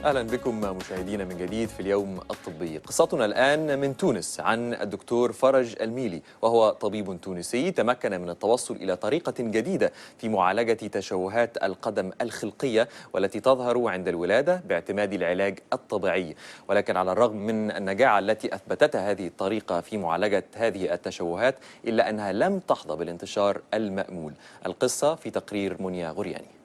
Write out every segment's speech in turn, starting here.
أهلا بكم مشاهدينا من جديد في اليوم الطبي. قصتنا الآن من تونس عن الدكتور فرج الميلي، وهو طبيب تونسي تمكن من التوصل إلى طريقة جديدة في معالجة تشوهات القدم الخلقية والتي تظهر عند الولادة باعتماد العلاج الطبيعي. ولكن على الرغم من النجاعة التي أثبتتها هذه الطريقة في معالجة هذه التشوهات، إلا أنها لم تحظى بالانتشار المأمول. القصة في تقرير منيا غرياني.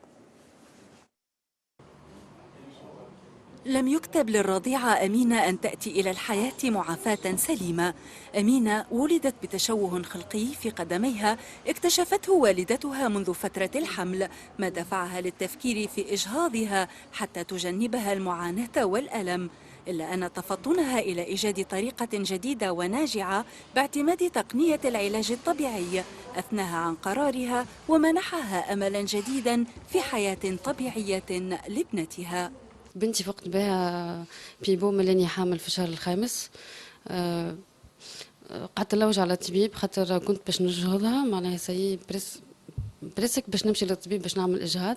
لم يكتب للرضيعة أمينة أن تأتي إلى الحياة معافاة سليمة. أمينة ولدت بتشوه خلقي في قدميها اكتشفته والدتها منذ فترة الحمل، ما دفعها للتفكير في إجهاضها حتى تجنبها المعاناة والألم. إلا أن تفطنها إلى إيجاد طريقة جديدة وناجعة باعتماد تقنية العلاج الطبيعي أثناها عن قرارها ومنحها أملا جديدا في حياة طبيعية لابنتها. بنتي فقت بها بيبو ملاني حامل في الشهر الخامس. قعدت نلوج على الطبيب خاطر كنت باش نجهضها، معناها سي بريسك باش نمشي للطبيب باش نعمل اجهاض.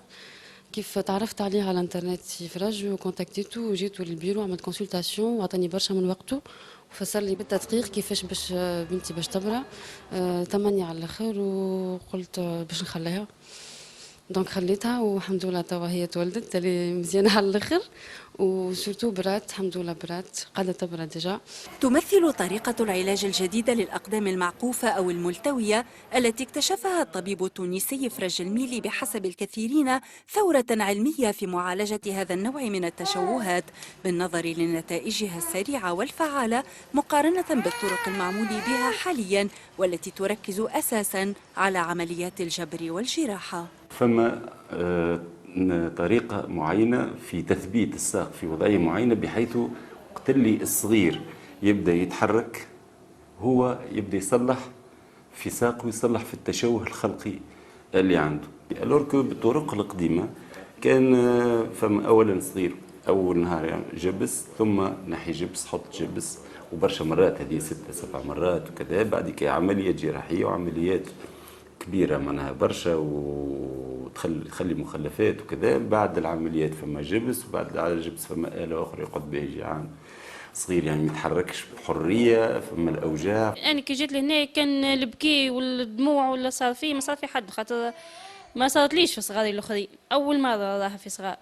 كيف تعرفت عليه على الانترنت سي فرج وكونتاكتيتو وجيتو للبيرو عملت كونسلتاسيون وعطاني برشا من وقته وفسر لي بالتدقيق كيفاش باش بنتي باش تبرى. طمني على الاخر وقلت باش نخليها، دونك خليتها والحمد لله توا هي تولدت اللي مزيانه على الاخر وسورتو برات الحمد لله برات قاعده تبرد ديجا. تمثل طريقة العلاج الجديدة للأقدام المعقوفة أو الملتوية التي اكتشفها الطبيب التونسي فرج الميلي بحسب الكثيرين ثورة علمية في معالجة هذا النوع من التشوهات بالنظر لنتائجها السريعة والفعالة مقارنة بالطرق المعمول بها حاليا والتي تركز أساسا على عمليات الجبر والجراحة. فما طريقة معينة في تثبيت الساق في وضعية معينة بحيث وقت اللي الصغير يبدأ يتحرك هو يبدأ يصلح في ساقه ويصلح في التشوه الخلقي اللي عنده. الوركو بالطرق القديمة كان فما أولا صغير أول نهار يعني جبس ثم نحي جبس حط جبس وبرشا مرات هذه 6-7 مرات وكذا، بعد كي عمليات جراحية وعمليات كبيرة معناها برشا وتخلي مخلفات وكذا. بعد العمليات فما جبس وبعد على الجبس فما آلة أخرى يقعد بها جيعان صغير يعني ما يتحركش بحرية. فما الأوجاع أنا كي جيت لهنا كان البكي والدموع ولا صار فيه ما صار في حد خاطر ما صارتليش في صغاري الأخرين، أول مرة راها في صغار.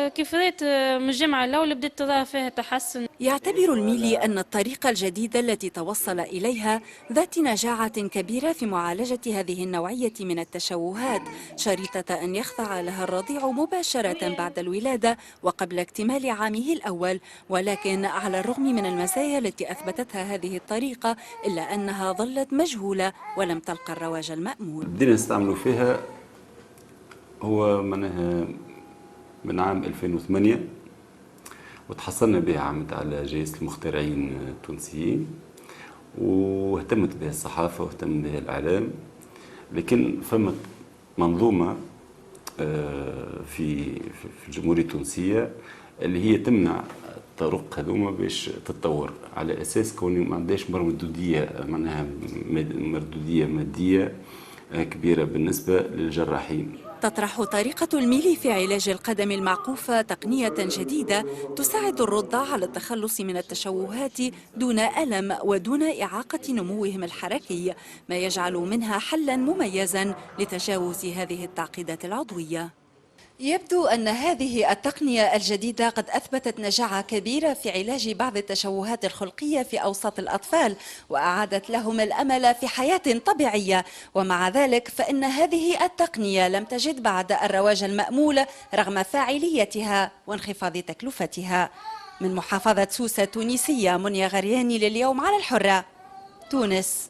كيف ريت من الجمعة الأولى بدأت ترى فيها تحسن. يعتبر الميلي أن الطريقة الجديدة التي توصل إليها ذات نجاعة كبيرة في معالجة هذه النوعية من التشوهات، شريطة أن يخضع لها الرضيع مباشرة بعد الولادة وقبل اكتمال عامه الأول. ولكن على الرغم من المزايا التي أثبتتها هذه الطريقة إلا أنها ظلت مجهولة ولم تلقى الرواج المأمول. بدينا نستعملوا فيها هو معناها من عام 2008 وتحصلنا بها عملت على جائزة المخترعين التونسيين واهتمت بها الصحافة واهتم بها الإعلام. لكن فما منظومة في الجمهورية التونسية اللي هي تمنع الطرق هذوما باش تتطور على أساس كوني ما عندهاش مردودية معناها مردودية مادية كبيرة بالنسبة للجراحين. تطرح طريقة الميلي في علاج القدم المعقوفة تقنية جديدة تساعد الرضع على التخلص من التشوهات دون ألم ودون إعاقة نموهم الحركي، ما يجعل منها حلا مميزا لتجاوز هذه التعقيدات العضوية. يبدو أن هذه التقنية الجديدة قد أثبتت نجاعة كبيرة في علاج بعض التشوهات الخلقية في أوساط الأطفال وأعادت لهم الأمل في حياة طبيعية. ومع ذلك فإن هذه التقنية لم تجد بعد الرواج المأمول رغم فاعليتها وانخفاض تكلفتها. من محافظة سوسة التونسية منيا غرياني لليوم على الحرة، تونس.